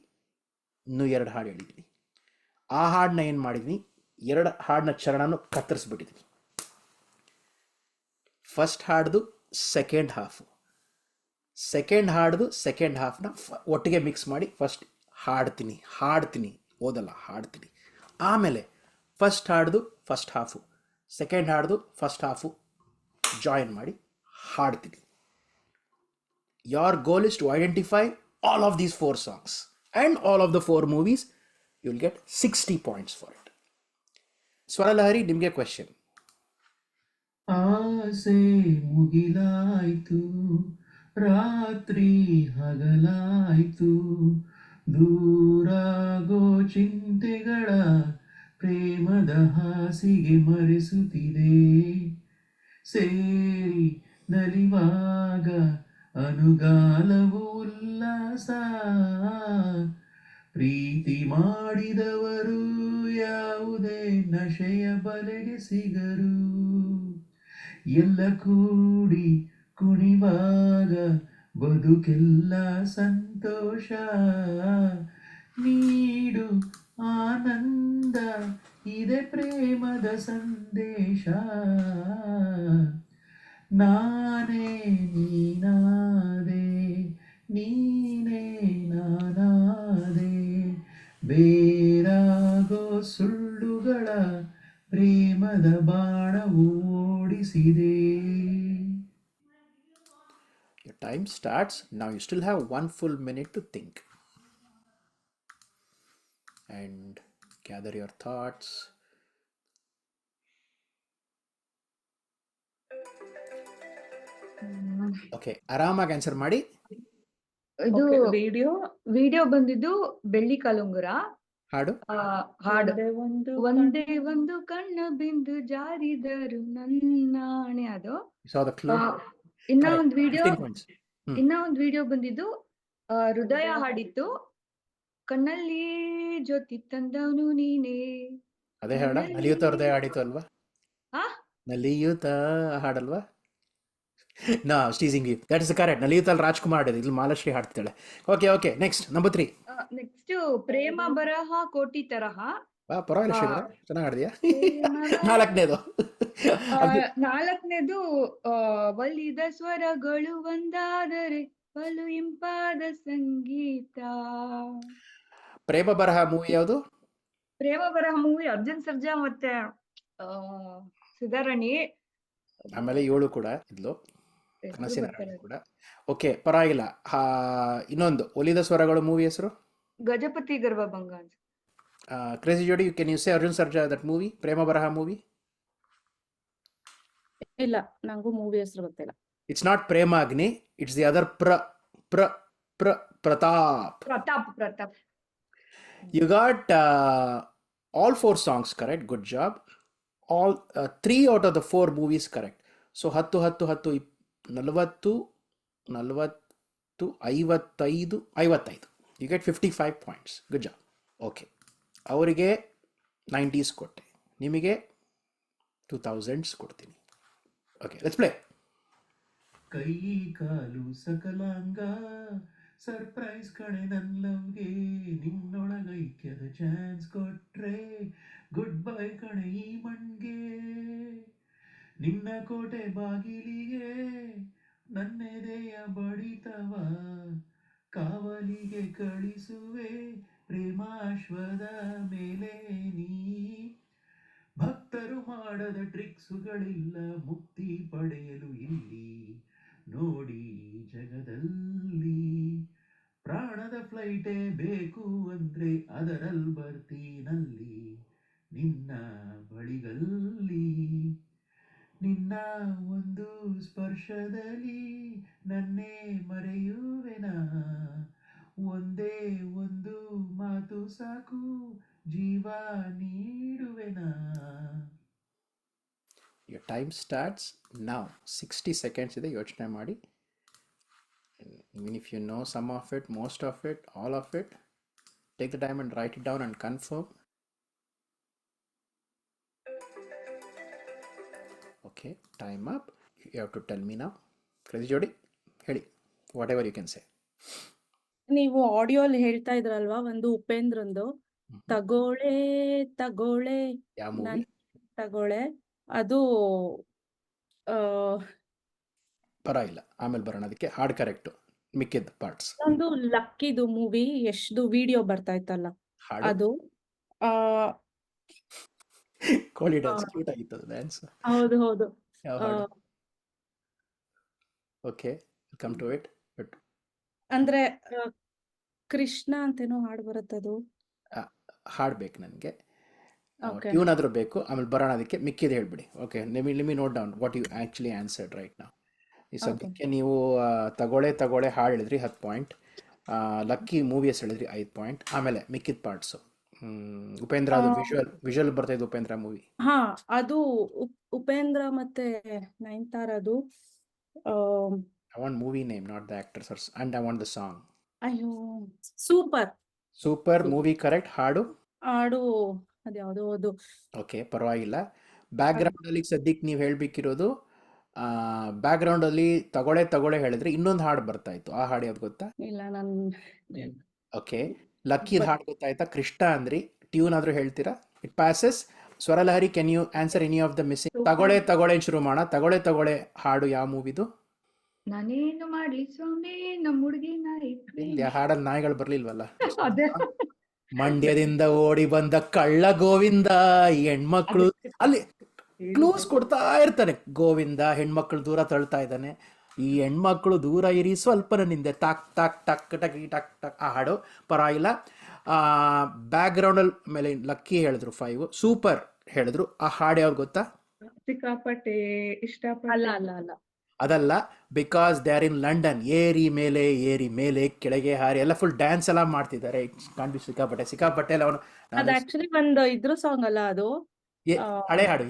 ಇನ್ನೂ 2 ಹಾಡು ಹೇಳಿದ್ದೀನಿ. ಆ ಹಾಡನ್ನ ಏನು ಮಾಡಿದ್ದೀನಿ, 2 ಹಾಡನ್ನ ಚರಣನು ಕತ್ತರಿಸ್ಬಿಟ್ಟಿದ್ದೀನಿ. ಫಸ್ಟ್ ಹಾಡ್ದು ಸೆಕೆಂಡ್ ಹಾಫು, ಸೆಕೆಂಡ್ ಹಾಡ್ದು ಸೆಕೆಂಡ್ ಹಾಫ್ನ ಒಟ್ಟಿಗೆ ಮಿಕ್ಸ್ ಮಾಡಿ ಫಸ್ಟ್ ಹಾಡ್ತೀನಿ ಓದಲ್ಲ, ಹಾಡ್ತೀನಿ. ಆಮೇಲೆ ಫಸ್ಟ್ ಹಾಡ್ದು ಫಸ್ಟ್ ಹಾಫು, ಸೆಕೆಂಡ್ ಹಾಡ್ದು ಫಸ್ಟ್ ಹಾಫು ಜಾಯಿನ್ ಮಾಡಿ ಹಾಡ್ತೀನಿ. Your goal is to identify all of these 4 songs and all of the 4 movies. You will get 60 points for it. Swaralahari, ನಿಮಗೆ ಕ್ವೆಶ್ಚನ್. ಆಸೆ ಮುಗಿಲಾಯ್ತು, ರಾತ್ರಿ ಹಗಲಾಯ್ತು, ದೂರಾಗೋ ಚಿಂತೆಗಳ ಪ್ರೇಮದ ಹಾಸಿಗೆ ಮರೆಸುತ್ತಿದೆ. ಸೇರಿ ನಲಿವಾಗ ಅನುಗಾಲವು ಉಲ್ಲಾಸ, ಪ್ರೀತಿ ಮಾಡಿದವರು ಯಾವುದೇ ನಶೆಯ ಬಲೆಗೆ ಸಿಗರು. ಎಲ್ಲ ಕೂಡಿ ಕುಣಿವಾಗ ಬದುಕೆಲ್ಲ ಸಂತೋಷ, ನೀಡು ಆನಂದ ಇದೆ ಪ್ರೇಮದ ಸಂದೇಶ. ನಾನೇ ನೀನಾದೆ, ನೀನೇ ನಾನಾದೆ, ಬೇರಾಗೋ ಸುಳ್ಳುಗಳ ಪ್ರೇಮದ ಬಾಣವು ಓಡಿಸಿದೆ. Your time starts now. You still have 1 full minute to think and gather your thoughts. Okay, ಆರಾಮಾಗಿ ಆನ್ಸರ್ ಮಾಡಿ. ಇದು ವಿಡಿಯೋ ವಿಡಿಯೋ ಬಂದಿದ್ದು ಬೆಳ್ಳಿ ಕಾಲುಂಗುರ, ಹಾಡು ಹಾಡು ಒಂದೇ ಒಂದೇ ಒಂದು ಕಣ್ಣ ಬಿಂದು ಜಾರಿದರು ನನ್ನಾಣೆ ಅದು. saw the clue. ಇನ್ನ Correct. ಒಂದ್ ವಿಡಿಯೋ 15 points. ಬಂದಿದ್ದು ಹೃದಯ ಹಾಡಿತ್ತು, ಕಣ್ಣಲ್ಲಿ ಜ್ಯೋತಿ ತಂದವನು ನೀನೇ. ಅದೇ ಹಾಡ ನಲಿಯುತ್ತ ಹೃದಯ ಹಾಡಿತು ಅಲ್ವಾ? ಆ? ನಲಿಯುತ್ತ ಹಾಡಲ್ವಾ? ನಾ teasing you. That is correct. ನಲಿಯುತ್ತಲ್ಲಿ ರಾಜ್ಕುಮಾರ್ ಹಾಡಿದ್ದು, ಇಲ್ಲಿ ಮಾಲಾಶ್ರೀ ಹಾಡ್ತಾಳೆ. Okay next number 3. ನೆಕ್ಸ್ಟ್ ಪ್ರೇಮ ಬರಹ ಕೋಟಿ ತರಹ. ಪರವಾಗಿಲ್ಲ ಶ್ರೀಧರ, ಚೆನ್ನಾಗಿ ಹಾಡಿದ್ಯಾ. ಪ್ರೇಮದ- 4ನೇದು ನಾಲ್ಕನೇದು ಒಲಿದ ಸ್ವರಗಳು ಒಂದಾದರೆ ಬಲು ಇಂಪಾದ ಸಂಗೀತ. ಪ್ರೇಮ ಬರಹ ಮೂವಿ ಯಾವುದು? ಪ್ರೇಮ ಬರಹ ಮೂವಿ ಅರ್ಜುನ್ ಸರ್ಜಾ ಮತ್ತೆ ಸುಧಾರಾಣಿ. ಆಮೇಲೆ 7 ಕೂಡ ಇದ್ಲು, ಹೆಸ್ರು ಕನಸಿನ ಬರ್ತಾ ರಾಣಿ ಇಲ್ಲ. ಕೂಡ. ಓಕೆ ಪರವಾಗಿಲ್ಲ. ಇನ್ನೊಂದು ಒಲಿದ ಸ್ವರಗಳು ಮೂವಿ ಹೆಸರು? ಗಜಪತಿ ಗರ್ಭಭಂಗ ಅಂತ. Crazy Jodi, you say Arjun Sarja that movie, Prema Baraha movie? ಇಲ್ಲ, ನಂಗೂ ಮೂವಿ ಹೆಸರು ಗೊತ್ತಿಲ್ಲ. It's not Premagni, it's the other Prathap. Prathap. You got all 4 songs correct. Good job. All 3 out of the 4 movies correct. So 10 10 10 40 40 55 55. You get 55 points. Good job. Okay. ಅವರಿಗೆ 90s ಕೊಟ್ಟೆ, ನಿಮಗೆ 2000s ಕೊಡ್ತೀನಿ. Okay let's play. ಕೈ ಕಾಲು ಸಕಲಾಂಗ surprise ಕಣೆ ನನ್ ಲವ್ಗೆ, ನಿನ್ನೊಳಗೈಕ್ಯದ chance ಕೊಟ್ರೆ good bye ಕಣೆ ಈ ಮಣ್ಗೆ, ನಿನ್ನ ಕೋಟೆ ಬಾಗಿಲಿಗೆ ನನ್ನೆದೆಯ ಬಡಿತವ ಕಾವಲಿಗೆ ಕಳಿಸುವೆ ಪ್ರೇಮಾಶ್ವದ ಮೇಲೆ ನೀ, ಭಕ್ತರು ಮಾಡದ ಟ್ರಿಕ್ಸುಗಳಿಲ್ಲ ಮುಕ್ತಿ ಪಡೆಯಲು ಇಲ್ಲಿ ನೋಡಿ ಜಗದಲ್ಲಿ, ಪ್ರಾಣದ ಫ್ಲೈಟೇ ಬೇಕು ಅಂದ್ರೆ ಅದರಲ್ ಬರ್ತೀನಲ್ಲಿ ನಿನ್ನ ಬಳಿಗಲ್ಲಿ, ನಿನ್ನ ಒಂದು ಸ್ಪರ್ಶದಲ್ಲಿ ನನ್ನೇ ಮರೆಯುವೆನಾ, ಒಂದೇ ಒಂದು ಮಾತು ಸಾಕು ಜೀವ ನೀಡುವೆನಾ. Your time starts now. 60 seconds ಇದೆ, ಯೋಚನೆ ಮಾಡಿ. Even if you know some of it, most of it, all of it, take the time and write it down and confirm. Okay, time up. You have to tell me now. Crazy Jodi, ಹೇಳಿ, whatever you can say. ನೀವು audio ಅಲ್ಲಿ ಹೇಳ್ತಾ ಇದ್ರಲ್ವಾ, ಒಂದು ಉಪೇಂದ್ರಂದು ತಗೋಳೆ ತಗೋಳೆ ಯಾವ movie? ನನ್ ತಗೋಳೆ, ಅದು ಆ, ಪರವಾಗಿಲ್ಲ, ಆಮೇಲೆ ಬರೋಣ ಅದಕ್ಕೆ. ಹಾಡ್ ಕರೆಕ್ಟು, ಮಿಕ್ಕಿದ ಪಾರ್ಟ್ಸ್. ಒಂದು ಲಕ್ಕಿದು ಮೂವಿ ಎಷ್ಟು ವಿಡಿಯೋ ಬರ್ತಾ ಇತ್ತಲ್ಲ ಹಾಡು ಅದು. ಆ ಕೋಳಿ ಡ್ಯಾನ್ಸ್, ಕ್ಯೂಟ್ ಆಗಿತ್ತು ಅದು ಡ್ಯಾನ್ಸ್. ಹೌದು. ಯಾವ ಆ, ಹಾಡು? Okay, come to it. But ಅಂದ್ರೆ ಕೃಷ್ಣ ಅಂತೇನೋ ಹಾಡು ಬರುತ್ತದು. ಹಾಡ್ಬೇಕು ನನಗೆ, Okay. ಟ್ಯೂನ್ ಆದರೂ ಬೇಕು, ಆಮೇಲೆ ಬರೋಣ ಅದಕ್ಕೆ. ಮಿಕ್ಕಿದ್ದು ಹೇಳ್ಬಿಡಿ. Okay, let me note down what you actually answered right ನಾವು. ಈ ಸದ್ಯಕ್ಕೆ ನೀವು ತಗೊಳೆ ಹಾಡು ಹೇಳಿದ್ರಿ 10 ಪಾಯಿಂಟ್, ಲಕ್ಕಿ ಮೂವಿ ಹೆಸರು ಹೇಳಿದ್ರಿ 5 ಪಾಯಿಂಟ್, ಆಮೇಲೆ ಮಿಕ್ಕಿದ ಪಾರ್ಟ್ಸು. ಉಪೇಂದ್ರ ಅದು ವಿಜುವಲ್ ಬರ್ತಾ ಇದ್ದು ಉಪೇಂದ್ರ ಮೂವಿ. ಹಾ, ಅದು ಉಪೇಂದ್ರ ಮತ್ತೆ ನಯನತಾರದು. I want movie name, not the actors, and I want the song. ಅಯ್ಯೋ, ಸೂಪರ್ ಮೂವಿ ಕರೆಕ್ಟ್. ಹಾಡು ಹಾಡು ಅದ್ಯಾವುದೋ ಅದು. ಓಕೆ ಪರವಾಗಿಲ್ಲ. ಬ್ಯಾಕ್ಗ್ರೌಂಡಲ್ಲಿ ಸದ್ಯಕ್ಕೆ ನೀವು ಹೇಳಬೇಕಿರೋದು, ಬ್ಯಾಕ್ಗ್ರೌಂಡಲ್ಲಿ ತಗೊಳೆ ಹೇಳಿದ್ರೆ ಇನ್ನೊಂದು ಹಾಡು ಬರ್ತಾ ಇತ್ತು. ಆ ಹಾಡು ಯಾವ್ದು ಗೊತ್ತಾ? ಇಲ್ಲ, ನಾನು ಓಕೆ, ಲಕ್ಕಿದ ಹಾಡು ಗೊತ್ತಾಯ್ತಾ? ಕೃಷ್ಣ ಅಂದ್ರಿ, ಟ್ಯೂನ್ ಆದರೂ ಹೇಳ್ತೀರಾ? It passes. Swaralahari, can you answer any of the missing? ತಗೊಳೆ ಶುರು ಮಾಡೋಣ. ತಗೊಳೆ ಹಾಡು ಯಾವ ಮೂವಿದು? ನಾನೇನು ಮಾಡ್ಲಿ ಸ್ವಾಮಿ ನಮ್ಮ ಹುಡುಗಿ ಇಲ್ಲಿ ಆ ಹಾಡಲ್ಲಿ ನಾಯಿಗಳು ಬರ್ಲಿಲ್ವಲ್ಲ. ಅದೇ ಮಂಡ್ಯದಿಂದ ಓಡಿ ಬಂದ ಕಳ್ಳ ಗೋವಿಂದ, ಈ ಹೆಣ್ಮಕ್ಳು ಅಲ್ಲಿ ಕ್ಲೂಸ್ ಕೊಡ್ತಾ ಇರ್ತಾನೆ. ಗೋವಿಂದ ಹೆಣ್ಮಕ್ಳು ದೂರ ತಳ್ತಾ ಇದ್ದಾನೆ, ಈ ಹೆಣ್ಮಕ್ಳು ದೂರ ಇರಿ ಸ್ವಲ್ಪ ನನ್ನಿಂದೆ, ಟಾಕ್ ಟಾಕ್ ಟಕ್ ಟಕ್ ಟಕ್ ಟಕ್. ಆ ಹಾಡು ಪರವಾಗಿಲ್ಲ. ಬ್ಯಾಕ್ಗ್ರೌಂಡಲ್ಲಿ ಮೇಲೆ ಲಕ್ಕಿ ಹೇಳಿದ್ರು 5, ಸೂಪರ್ ಹೇಳಿದ್ರು. ಆ ಹಾಡು ಯಾವ್ದು ಗೊತ್ತಾ? ಸಿಕ್ಕಾಪಟ್ಟೆ ಅಲ್ಲ ಇಷ್ಟಪಟ್ಟೆ ಅಲ್ಲ ಅಲ್ಲ ಅದಲ್ಲ, because they are in London. ಏರಿ ಮೇಲೆ ಕೆಳಗೆ ಹಾರಿ ಎಲ್ಲ ಫುಲ್ ಡ್ಯಾನ್ಸ್ ಎಲ್ಲ ಮಾಡ್ತಿದ್ದಾರೆ. ಕಾಣ್ ಬಿ ಸಿಕ್ಕಾಪಟ್ಟೆ ಎಲ್ಲ ಅವನು ಅದ್ ಆಕ್ಚುಲಿ ಒಂದು ಇದ್ರ ಸಾಂಗ್ ಅಲ್ಲ ಅದು. ಆ, ಹಳೆ ಹಾಡು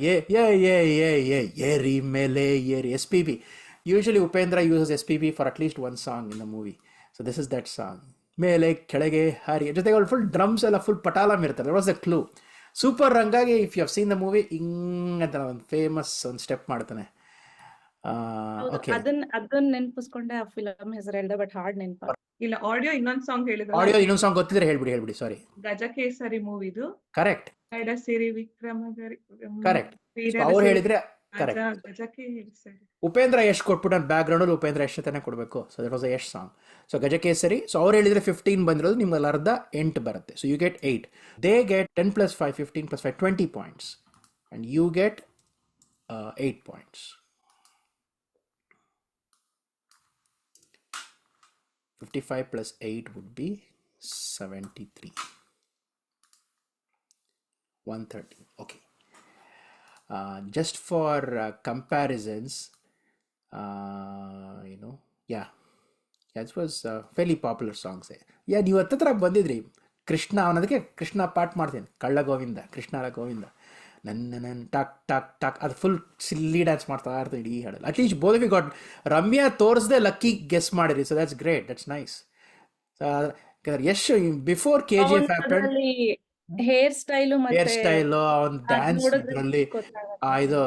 ಏರಿ ಮೇಲೆ ಏರಿ S P B. Usually Upendra uses S P B for at least one song in the movie. So this is that song. ಮೇಲೆ ಕೆಳಗೆ ಹಾರಿ ಜೊತೆಗೆ ಅವ್ರು ಫುಲ್ ಡ್ರಮ್ಸ್ ಎಲ್ಲ ಫುಲ್ ಪಟಾಲಮ್ ಇರ್ತಾರೆ. That was the clue. Super. ಹಂಗಾಗಿ if you have seen the movie ಹಿಂಗ್ ಅಂತ ಒಂದು ಫೇಮಸ್ ಒಂದು ಸ್ಟೆಪ್ ಮಾಡ್ತಾನೆ. ಹೌದು, ಓಕೆ, ಅದನ್ನ ನೆನ್ಪಿಸ್ಕೊಂಡೆ ಆ ಫಿಲಂ ಹೆಸರು ಹೇಳ್ದೆ, ಬಟ್ ಹಾಡ್ ನೆನ್ಪ. ಇಲ್ಲ, ಆಡಿಯೋ ಇನ್ನೊಂದ್ ಸಾಂಗ್ ಹೇಳಿದ್ರಲ್ಲ, ಆಡಿಯೋ ಇನ್ನೊಂದು ಸಾಂಗ್ ಗೊತ್ತಿದ್ರೆ ಹೇಳ್ಬಿಡಿ ಸಾರಿ. ಗಜಕೇಸರಿ ಮೂವಿದು ಕರೆಕ್ಟ್ ಸಿರಿ ವಿಕ್ರಮಗರಿ ಕರೆಕ್ಟ್. ವೀರರ ಅವ್ರು ಸಿರಿ ಹೇಳಿದ್ರೆ ಗಜ ಕರೆಕ್ಟ್. ಗಜಕೇಸರಿ. ಉಪೇಂದ್ರ ಯಶ್ ಕೊಟ್ಬಿಟ್ಟು ನನ್ನ ಬ್ಯಾಕ್ ಗ್ರೌಂಡಲ್ಲಿ ಉಪೇಂದ್ರ ಯಶ್ ಜೊತೆನೇ ಕೊಡಬೇಕು. So that was a Yash song. So Gajakesari. So ಅವ್ರು ಹೇಳಿದ್ರೆ 15 ಬಂದಿರೋದು, ನಿಮ್ಗೆ ಅಲ್ಲಿ ಅರ್ಧ 8 ಬರುತ್ತೆ. So you get 8. They get 10 + 5 15 + 5 20 points and you get 8 points. 55 + 8 would be 73. 130. Okay. Just for comparisons, yeah, this was fairly popular songs. Yeah, ನೀವು ಹತ್ತತ್ರ ಬಂದಿದ್ರಿ. ಕೃಷ್ಣ ಅನ್ನೋದಕ್ಕೆ ಕೃಷ್ಣ ಪಾಠ ಮಾಡ್ತೀನಿ. ಕಳ್ಳ ಗೋವಿಂದ, ಕೃಷ್ಣರ ಗೋವಿಂದ, ನನ್ನ ಟಾಕ್ ಟಾಕ್ ಟಾಕ್, ಅದು ಫುಲ್ ಸಿಲ್ಲಿ ಡ್ಯಾನ್ಸ್ ಮಾಡ್ತಾ ಇರ್ತೀನಿ ಇಡೀ ಹಾಡಲ್ಲಿ. At least both of you got. Ramya ತೋರಿಸ್ದೆ ಲಕ್ಕಿ ಗೆಸ್ ಮಾಡಿರಿ. So that's great, that's nice. Yash before KGF happen, hair style hair ಮತ್ತೆ ಸ್ಟೈಲು, ಅವನ್ ಅದ್ ಡ್ಯಾನ್ಸ್ ನೋಡಿದ್ರೆ ಇದರಲ್ಲಿ ಗೊತ್ತಾಗತ್ತೆ. ಇದು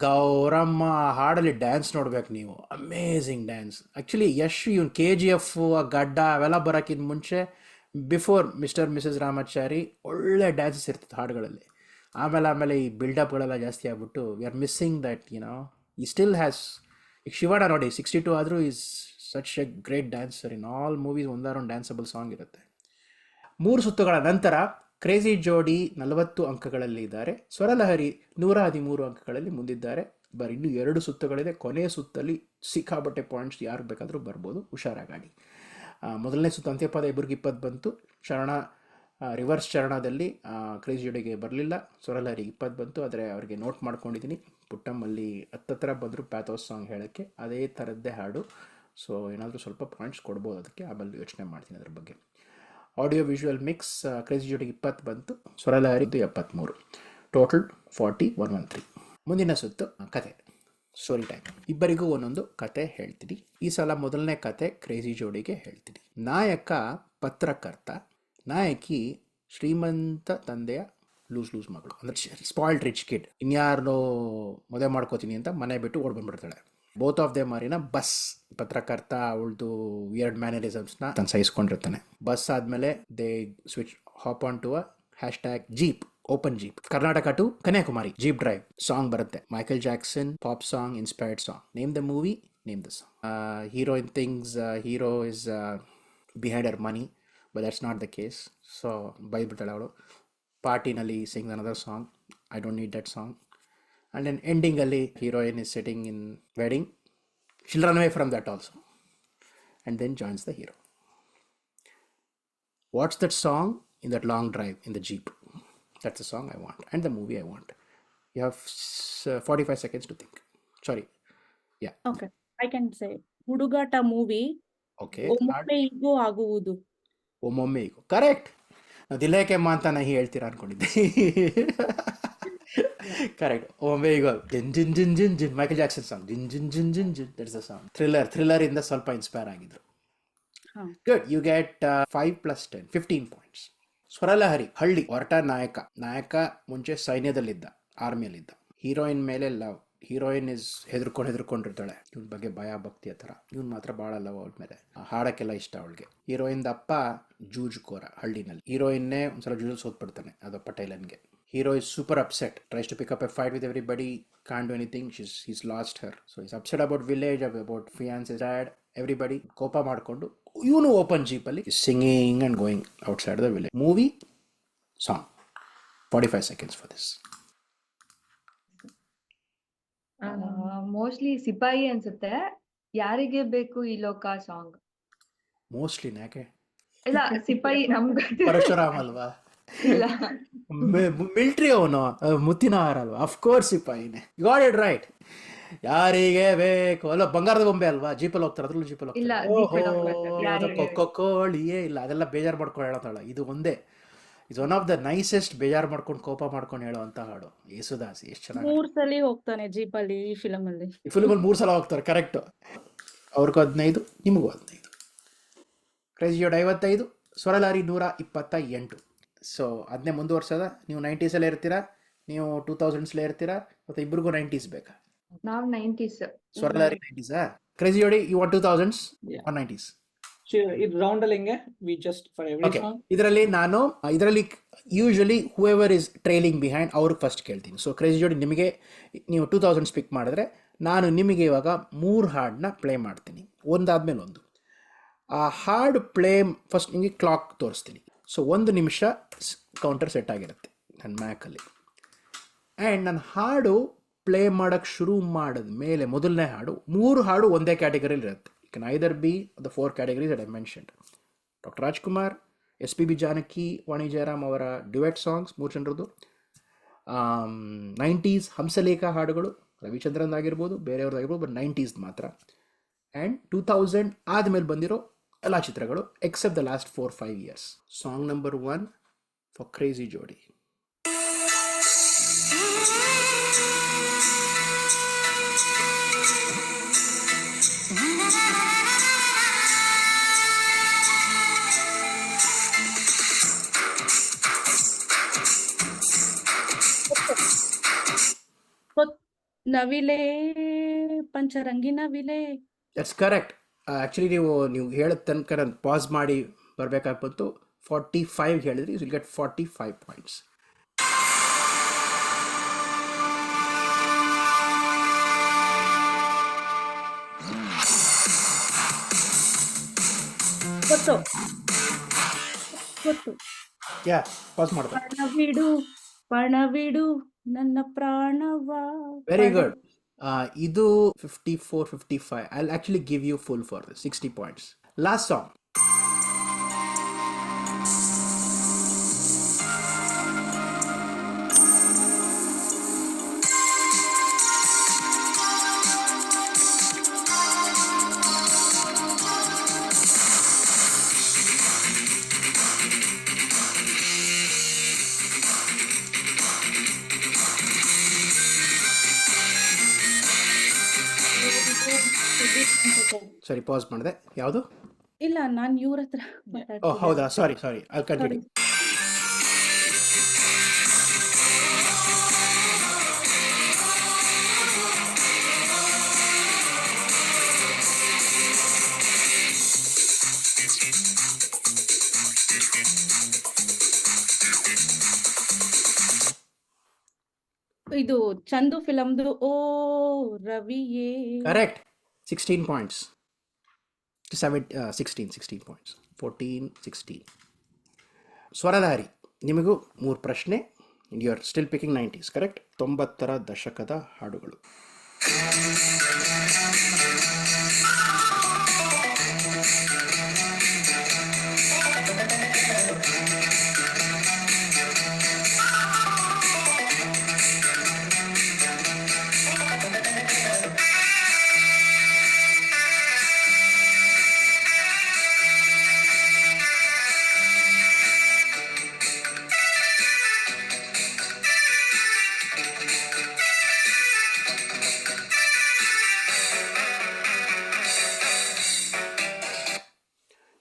ಗೌರಮ್ಮ ಹಾಡಲ್ಲಿ ಡ್ಯಾನ್ಸ್ ನೋಡ್ಬೇಕು ನೀವು. Amazing dance. ಆ್ಯಕ್ಚುಲಿ ಯಶ್ ಇವನ್ KGF ಆ ಗಡ್ಡ ಅವೆಲ್ಲ ಬರೋಕ್ಕಿಂತ ಮುಂಚೆ ಬಿಫೋರ್ ಮಿಸ್ಟರ್ ಮಿಸಸ್ ರಾಮಾಚಾರಿ ಒಳ್ಳೆ ಡ್ಯಾನ್ಸಸ್ ಇರ್ತಿತ್ತು ಹಾಡುಗಳಲ್ಲಿ. ಆಮೇಲೆ ಈ ಬಿಲ್ಡಪ್ಗಳೆಲ್ಲ ಜಾಸ್ತಿ ಆಗ್ಬಿಟ್ಟು ವಿ ಆರ್ ಮಿಸ್ಸಿಂಗ್ ದಟ್. ಈ ಸ್ಟಿಲ್ ಹ್ಯಾಸ್. ಈಗ ಶಿವಣ್ಣ ನೋಡಿ 62 ಆದರೂ is such a great dancer. In all movies ಒಂದಾರೊಂದು ಡ್ಯಾನ್ಸಬಲ್ ಸಾಂಗ್ ಇರುತ್ತೆ. 3 ಸುತ್ತುಗಳ ನಂತರ ಕ್ರೇಜಿ ಜೋಡಿ 40 ಅಂಕಗಳಲ್ಲಿ ಇದ್ದಾರೆ. ಸ್ವರಲಹರಿ 113 ಅಂಕಗಳಲ್ಲಿ ಮುಂದಿದ್ದಾರೆ. ಇನ್ನೂ 2 ಸುತ್ತುಗಳಿದೆ. ಕೊನೆಯ ಸುತ್ತಲ್ಲಿ ಸಿಕ್ಕಾಬಟ್ಟೆ ಪಾಯಿಂಟ್ಸ್ ಯಾರು ಬೇಕಾದರೂ ಬರ್ಬೋದು, ಹುಷಾರಾಗಿ. ಮೊದಲನೇ ಸುತ್ತು ಅಂತ್ಯಪದ ಇಬ್ಬರಿಗೆ 20 ಬಂತು. ಶರಣ ರಿವರ್ಸ್ ಚರಣದಲ್ಲಿ ಕ್ರೇಜಿ ಜೋಡಿಗೆ ಬರಲಿಲ್ಲ. ಸ್ವರಲಹರಿಗೆ 20 ಬಂತು. ಆದರೆ ಅವರಿಗೆ ನೋಟ್ ಮಾಡ್ಕೊಂಡಿದ್ದೀನಿ. ಪುಟ್ಟಮ್ಮಲ್ಲಿ ಹತ್ತತ್ರ ಬಂದರು ಪ್ಯಾಥೋಸ್ ಸಾಂಗ್ ಹೇಳೋಕ್ಕೆ. ಅದೇ ಥರದ್ದೇ ಹಾಡು. ಸೊ ಏನಾದರೂ ಸ್ವಲ್ಪ ಪಾಯಿಂಟ್ಸ್ ಕೊಡ್ಬೋದು ಅದಕ್ಕೆ. ಆಮೇಲೆ ಯೋಚನೆ ಮಾಡ್ತೀನಿ ಅದ್ರ ಬಗ್ಗೆ. ಆಡಿಯೋ ವಿಜುವಲ್ ಮಿಕ್ಸ್ ಕ್ರೇಜಿ ಜೋಡಿಗೆ 20 ಬಂತು. ಸ್ವರಲಹರಿದ್ದು 73. ಟೋಟಲ್ 40 113. ಮುಂದಿನ ಸುತ್ತು ಕತೆ, ಸ್ಟೋರಿ ಟೈಮ್. ಇಬ್ಬರಿಗೂ ಒಂದೊಂದು ಕತೆ ಹೇಳ್ತೀನಿ. ಈ ಸಲ ಮೊದಲನೇ ಕತೆ ಕ್ರೇಜಿ ಜೋಡಿಗೆ ಹೇಳ್ತೀನಿ. ನಾಯಕ ಪತ್ರಕರ್ತ, ನಾಯಕಿ ಶ್ರೀಮಂತ ತಂದೆಯ ಲೂಸ್ ಮಗಳು, ಅಂದರೆ ಸ್ಪಾಯ್ಲ್ಡ್ ರಿಚ್ ಕಿಡ್. ಇನ್ಯಾರನ್ನೋ ಮದುವೆ ಮಾಡ್ಕೋತೀನಿ ಅಂತ ಮನೆ ಬಿಟ್ಟು ಓಡ್ ಬಂದ್ಬಿಡ್ತಾಳೆ. ಬೋತ್ ಆಫ್ ದೇ ಮಾರಿನ ಬಸ್. ಪತ್ರಕರ್ತ ಅವಳದು ವಿಯರ್ಡ್ ಮ್ಯಾನರಿಸಮ್ಸ್ನ ತಾನು ಸಹಿಸ್ಕೊಂಡಿರ್ತಾನೆ. ಬಸ್ ಆದಮೇಲೆ they switch hop on to # jeep, open jeep. Karnataka to Kanyakumari jeep drive. Song ಬರುತ್ತೆ, Michael Jackson pop song inspired song. Name the movie, name the song. Heroine things hero is behind her money, but that's not the case. So ಬೈದ್ಬಿಡ್ತಾಳೆ ಅವಳು. ಪಾರ್ಟಿನಲ್ಲಿ sing another song, I don't need that song. And then ending ಅಲ್ಲಿ heroine is sitting in wedding. She'll run away from that also. And then joins the hero. What's that song in that long drive in the Jeep? That's the song I want. And the movie I want. You have 45 seconds to think. Sorry. Yeah. Okay, I can say Hudugata movie. Okay. ಒಮ್ಮೊಮ್ಮೆ ಹೀಗೂ ಆಗುವುದು. ಒಮ್ಮೊಮ್ಮೆ ಈಗ correct. ದಿಲೇಕೆಮ್ಮ ಅಂತ ನಾ ಹೇಳ್ತೀರಾ ಅನ್ಕೊಂಡಿದ್ದೆ. Correct. ಒಮ್ಮೆ ಈಗ ಜಿನ್ ಜಿನ್ ಜಿನ್ ಜಿನ್ ಜಿನ್ ಮೈಕಲ್ ಜಾಕ್ಸನ್ ಸಾಂಗ್. ಜಿನ್ ಜಿನ್ ಜಿನ್ ಜಿನ್ ಜಿನ್ ದಟ್ಸ್ ದ ಸಾಂಗ್. ಥ್ರಿಲ್ಲರ್ ಇಂದ ಸ್ವಲ್ಪ ಇನ್ಸ್ಪೈರ್ ಆಗಿದ್ರು. ಹಾ. Good. You get 5 + 10 15 points. Swaralahari ಹಳ್ಳಿ. ಹೊರಟ ನಾಯಕ ಮುಂಚೆ ಸೈನ್ಯದಲ್ಲಿದ್ದ, ಆರ್ಮಿಯಲ್ಲಿದ್ದ. ಹೀರೋಯಿನ್ ಮೇಲೆ ಲವ್. ಹೀರೋಯಿನ್ ಇಸ್ ಹೆದರ್ಕೊಂಡಿರ್ತಾಳೆ. ಇವನ್ ಬಗ್ಗೆ ಭಯ ಭಕ್ತಿ ಆ ಥರ. ಇವನ್ ಮಾತ್ರ ಭಾಳ ಲವ್ ಅವಳ ಮೇಲೆ. ಹಾಡಕ್ಕೆಲ್ಲ ಇಷ್ಟ ಅವಳಿಗೆ. ಹೀರೋಯಿನ್ ಅಪ್ಪ ಜೂಜ್ಕೋರ ಹಳ್ಳಿನಲ್ಲಿ. ಹೀರೋಯಿನ್ನೇ ಒಂದ್ಸಲ ಜೂಜಲ್ಲಿ ಸೋತ್ಬಿಡ್ತಾನೆ, ಅದು ಪಟೇಲನ್ಗೆ. Hero is super upset, tries to pick up a fight with everybody, can't do anything. He's lost her. So he's upset about village, about fiance, dad, everybody. ಕೋಪ ಮಾಡಿಕೊಂಡು ಇವನು ಓಪನ್ ಜೀಪಲ್ಲಿ singing and going outside the village. Movie, song. 45 seconds for this. Mostly Sipayi ಅನ್ಸುತ್ತೆ. ಯಾರಿಗೆ ಬೇಕು ಈ ಲೋಕ song. Mostly ಯಾಕೆ? ಇಲ್ಲ, ಸಿಪಾಯಿ ನಮ್ಗೆ ಪರಶುರಾಮ್ ಅಲ್ವಾ? ಇಲ್ಲ, ಮಿಲ್ಟ್ರಿ ಅವನು, ಮುತ್ತಿನ ಹಾರ ಅಲ್ವಾ? ಅಫ್ಕೋರ್ಸ್ ಸಿಪಾಯಿನೇ. Got it right. ಯಾರಿಗೆ ಬೇಕು ಅಲ್ಲ, ಬಂಗಾರದ ಬೊಂಬೆ ಅಲ್ವಾ? ಜೀಪಲ್ಲಿ ಹೋಗ್ತಾರೆ, ಅದ್ರಲ್ಲೂ ಜೀಪಲ್ಲಿ ಇಲ್ಲ, ಹೋಗ್ತಾರೆ. ಜೀಪಲ್ಲಿ ಹೋಗ್ತಾರೆ. ಯಾರಿಗೆ ಕೋಳಿಯೇ ಇಲ್ಲ, ಅದೆಲ್ಲ ಬೇಜಾರು ಮಾಡ್ಕೊಂಡು ಹೇಳೋತಾಳ. ಇದು ಒಂದೇ. Is one of the nicest ಬೇಜಾರು ಮಾಡ್ಕೊಂಡು ಕೋಪ ಮಾಡ್ಕೊಂಡು ಹೇಳುವಂತ ಹಾಡು. ಯೇಸುದಾಸ್ ಎಷ್ಟು ಚೆನ್ನಾಗಿ 3 ಸಲಿ ಹೋಗ್ತಾನೆ ಜೀಪಲ್ಲಿ ಈ ಫಿಲಮ್ ಅಲ್ಲಿ. ಈ ಫಿಲ್ಮಲ್ಲಿ 3 ಸಲ ಹೋಗ್ತಾರೆ. ಕರೆಕ್ಟ್. ಅವ್ರಿಗೂ 15, ನಿಮಗೂ 15. ಕ್ರೇಜಿ ಜೋಡಿ 55, ಸ್ವರಲಾರಿ 128. ಸೊ ಅದನ್ನೇ ಮುಂದುವರ್ಸೋದ. ನೀವು 90s ಇರ್ತೀರಾ, ನೀವು 2000s ಇರ್ತೀರಾ, ಮತ್ತೆ ಇಬ್ರಿಗೂ 90s ಬೇಕಾ? ನಾವ್ 90s. Swaralahari 90s, crazy Jodi you want 2000s Yeah. or 90s? ಇದು ರೌಂಡ್ ಅಲ್ಲಿ ಹೆಂಗೆ we just for every okay, song. ಇದರಲ್ಲಿ usually whoever is trailing behind ಅವ್ರಿಗೆ ಫಸ್ಟ್ ಕೇಳ್ತೀನಿ. ಸೊ ಕ್ರೇಜಿ ಜೋಡಿ ನಿಮಗೆ, ನೀವು 2000s ಪಿಕ್ ಮಾಡಿದ್ರೆ ನಾನು ನಿಮಗೆ ಇವಾಗ 3 ಹಾಡನ್ನ ಪ್ಲೇ ಮಾಡ್ತೀನಿ, ಒಂದಾದ್ಮೇಲೆ ಒಂದು. ಆ ಹಾಡು ಪ್ಲೇ ಫಸ್ಟ್ ನಿಮಗೆ ಕ್ಲಾಕ್ ತೋರಿಸ್ತೀನಿ. ಸೊ 1 ನಿಮಿಷ ಕೌಂಟರ್ ಸೆಟ್ ಆಗಿರುತ್ತೆ ನನ್ನ ಮ್ಯಾಕಲ್ಲಿ. ಆ್ಯಂಡ್ ನನ್ನ ಹಾಡು ಪ್ಲೇ ಮಾಡೋಕ್ಕೆ ಶುರು ಮಾಡಿದ ಮೇಲೆ ಮೊದಲನೇ ಹಾಡು, 3 ಹಾಡು ಒಂದೇ ಕ್ಯಾಟಗರಿಲಿ ಇರುತ್ತೆ. It can either be the 4 categories that I mentioned. Doctor Rajkumar, SPB Janaki, Vani Jayaram ಅವರ ಡ್ಯುಯೆಟ್ ಸಾಂಗ್ಸ್ 3 ಜನರದ್ದು. 90s ಹಂಸಲೇಖ ಹಾಡುಗಳು, ರವಿಚಂದ್ರನ್ ಆಗಿರ್ಬೋದು, ಬೇರೆಯವ್ರದ್ದಾಗಿರ್ಬೋದು, ಬಟ್ 90s ಮಾತ್ರ. ಆ್ಯಂಡ್ 2000 ಆದಮೇಲೆ ಬಂದಿರೋ ಎಲ್ಲ ಚಿತ್ರಗಳು except the last 4-5 years. Song number 1 for crazy Jodi. ನವಿಲೆ ಪಂಚರಂಗಿ ನವಿಲೆ. That's correct. ಆ್ಯಕ್ಚುಲಿ ನೀವು ಹೇಳಿದ ತನಕ ನಾನು ಪಾಸ್ ಮಾಡಿ ಬರಬೇಕಾಗ್ಬಂತು. 45 ಹೇಳಿದ್ರಿ, ಯು ವಿಲ್ ಗೆಟ್ 45 points. ಗೊತ್ತು ಗೊತ್ತು. ಯಾ, ಪಾಸ್ ಮಾಡಿದೆ. ಪಣವಿಡು ನನ್ನ ಪ್ರಾಣವ. Very good. ಇದು 54, 55. I'll actually give you full for this, 60 points. Last song. ಸರಿ, ಪಾಸ್ ಮಾಡಿದೆ. ಯಾವುದು? ಇಲ್ಲ, ನಾನು ಇವ್ರ ಹತ್ರ ಓ ಮಾತಾಡ್ತಿದ್ದೆ. ಹೌದಾ, ಸಾರಿ, I'll continue. ಇದು ಚಂದು ಫಿಲಮ್ದು ಓ ರವಿಯೇ. Correct. 16 points. 16 points. 14, 16. ಸ್ವರಧಾರಿ, ನಿಮಗೂ 3 ಪ್ರಶ್ನೆ. You are still picking 90s, correct? 90ರ ದಶಕದ ಹಾಡುಗಳು.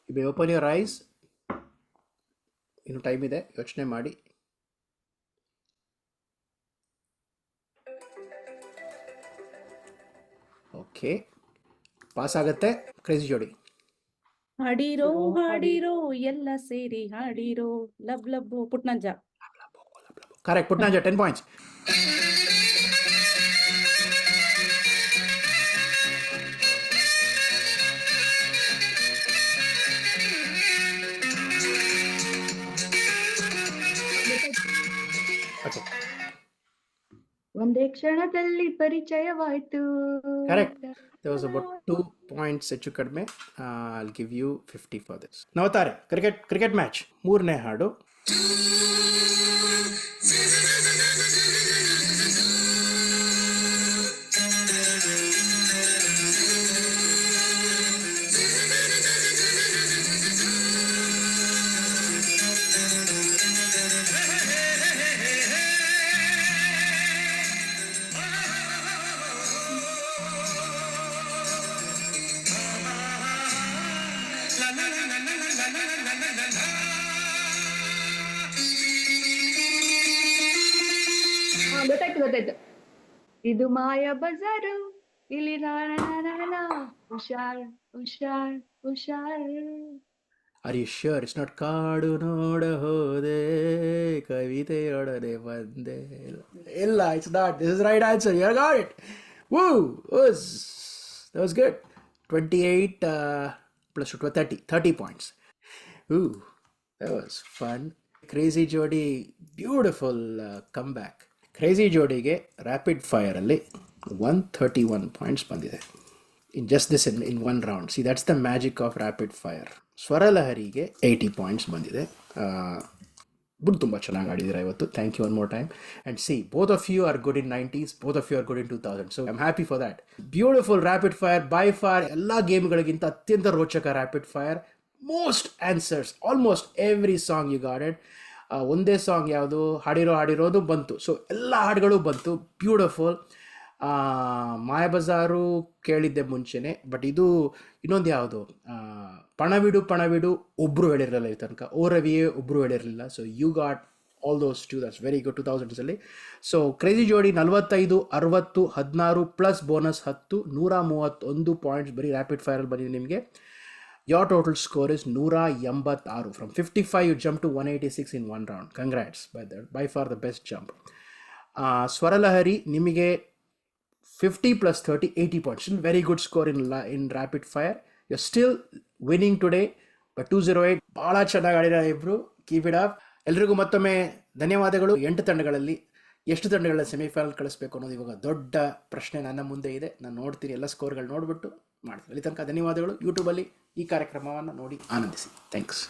You may open your eyes. ಇನ್ನು ಟೈಮ್ ಇದೆ, ಯೋಚನೆ ಮಾಡಿ. ಓಕೆ, ಪಾಸ್ ಆಗತ್ತೆ. ಕ್ರೇಜಿ ಜೋಡಿ. ಹಾಡಿರೋ ಹಾಡಿರೋ ಎಲ್ಲ ಸೇರಿ ಹಾಡಿರೋ ಲಬ್ ಲಬ್ Putnanja. Correct, Putnanja, 10 points. Okay. ಒಂದೇ ಕ್ಷಣದಲ್ಲಿ ಪರಿಚಯವಾಯ್ತು. Correct. There was about 2 points ಹೆಚ್ಚು ಕಡಿಮೆ. I'll give you 50 for this. ನವತಾರೆ, ಕ್ರಿಕೆಟ್ ಮ್ಯಾಚ್. 3ನೇ ಹಾಡು. ಗೊತ್ತಾಯ್ತು. ಇದು ಮಾಯಾ ಬಜಾರು, ಇಲ್ಲಿ ಹುಷಾರ್ ಹುಷಾರ್ ಹುಷಾರ್. Are you sure it's not ಕಾಡು ನೋಡ ಹೋದೆ ಕವಿತೆಯೊಡನೆ ಬಂದೆ? ಇಲ್ಲ, it's not. This is right answer. You got it. Woo! That was good. 28 plus 30 points. Ooh, that was fun. Crazy Jodi, beautiful comeback. Crazy Jodiಗೆ ರ್ಯಾಪಿಡ್ ಫೈರಲ್ಲಿ 131 ಪಾಯಿಂಟ್ಸ್ ಬಂದಿದೆ. In just this in one round. See, that's the magic of rapid fire. ಸ್ವರಲಹರಿಗೆ 80 points ಬಂದಿದೆ. But ತುಂಬ ಚೆನ್ನಾಗಿ ಆಡಿದ್ದೀರಾ ಇವತ್ತು. Thank you one more time. And see, both of you are good in 90s, both of you are good in 2000. So I am happy for that. Beautiful rapid fire. By far ಎಲ್ಲ ಗೇಮ್ಗಳಿಗಿಂತ ಅತ್ಯಂತ ರೋಚಕ rapid fire. Most answers, almost every song you got it. ಒಂದೇ song ಯಾವುದು ಹಾಡಿರೋದು ಬಂತು. So ಎಲ್ಲ ಹಾಡುಗಳು ಬಂತು. ಬ್ಯೂಟಿಫುಲ್. ಮಾಯಾಬಜಾರು ಕೇಳಿದ್ದೆ ಮುಂಚೆನೆ, ಬಟ್ ಇದು ಇನ್ನೊಂದು ಯಾವುದು, ಪಣವಿಡು ಒಬ್ಬರು ಹೇಳಿರಲಿಲ್ಲ ಈ ತನಕ. ಓ ರವಿಯೇ ಒಬ್ಬರು ಹೇಳಿರಲಿಲ್ಲ. So you got all those too. That's very good. 2000 so crazy ಜೋಡಿ 45, 60, 16 ಪ್ಲಸ್ ಬೋನಸ್ 10, 131 ಪಾಯಿಂಟ್ಸ್ ಬರೀ ರ್ಯಾಪಿಡ್ ಫೈರಲ್ಲಿ ಬಂದಿದೆ ನಿಮಗೆ. Your total score is 186. From 55, you jump to 186 in one round. Congrats. By far the best jump. Swaralahari, ನಿಮಗೆ 50 plus 30, 80 points. Still very good score in rapid fire. You're still winning today. But 208, ಭಾಳ ಚೆನ್ನಾಗಿ ಆಡಿರ ಇಬ್ರು. Keep it up. ಎಲ್ರಿಗೂ ಮತ್ತೊಮ್ಮೆ ಧನ್ಯವಾದಗಳು. 8 ತಂಡಗಳಲ್ಲಿ ಎಷ್ಟು ತಂಡಗಳ ಸೆಮಿಫೈನಲ್ ಕಳಿಸ್ಬೇಕು ಅನ್ನೋದು ಇವಾಗ ದೊಡ್ಡ ಪ್ರಶ್ನೆ ನನ್ನ ಮುಂದೆ ಇದೆ. ನಾನು ನೋಡ್ತೀನಿ, ಎಲ್ಲ ಸ್ಕೋರ್ಗಳು ನೋಡಿಬಿಟ್ಟು ಮಾಡ್ತೀನಿ. ಅಲ್ಲಿ ತನಕ ಧನ್ಯವಾದಗಳು. ಯೂಟ್ಯೂಬಲ್ಲಿ ಈ ಕಾರ್ಯಕ್ರಮವನ್ನು ನೋಡಿ ಆನಂದಿಸಿ. ಥ್ಯಾಂಕ್ಸ್.